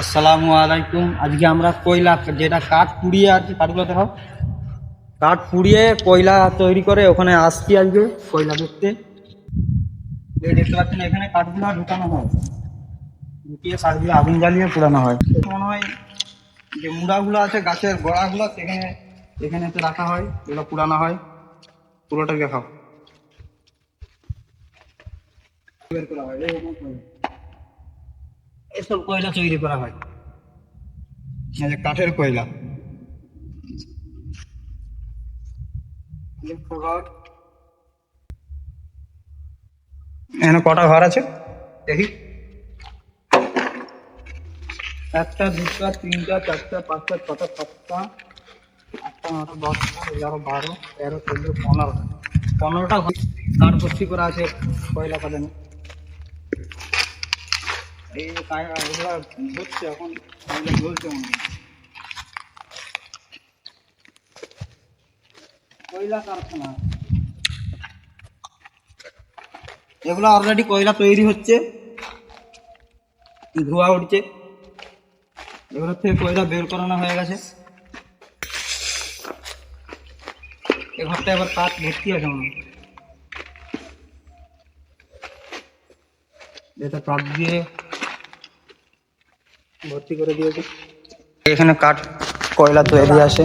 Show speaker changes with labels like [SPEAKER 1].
[SPEAKER 1] আসসালামু আলাইকুম। আজকে আমরা কয়লা যেটা কাঠ পুড়িয়ে আর কি, কাঠগুলো দেখাও, কাঠ পুড়িয়ে কয়লা তৈরি করে ওখানে আসছি আজকে কয়লা দেখতে। এই দেখতে পাচ্ছেন এখানে কাঠগুলো ঢুকানো হয়, ঢুকিয়ে কাঠগুলো আগুন জ্বালিয়ে পোড়ানো হয়। মনে হয় যে মুড়াগুলো আছে গাছের গোড়াগুলো সেখানে এখানে তো রাখা হয়, এগুলো পুড়ানো হয়। পুরোটা দেখাও, বের করা হয় এসব কয়লা তৈরি করা হয়, এই যে কাঠের কয়লা। এখানে কটা ঘর আছে দেখি, একটা দুটা তিনটা চারটা পাঁচটা ছটা সাতটা আটটা নটা দশটা 11 12 13 14 15 15টা ঘর কাঠ ভর্তি করা আছে কয়লা কাটানো। এই এগুলো হচ্ছে এখন, জ্বলছে মনে হয় কয়লা কারখানা। এগুলো অলরেডি কয়লা তৈরি হচ্ছে, ধোঁয়া উঠছে, এগুলোর থেকে কয়লা বের করানো হয়ে গেছে। এ ঘরটা এবার কাঠ ভর্তি আছে মনে হয়, এটা কাঠ দিয়ে ভর্তি করে দিয়েছে। এখানে কাঠ কয়লা তৈরি আছে।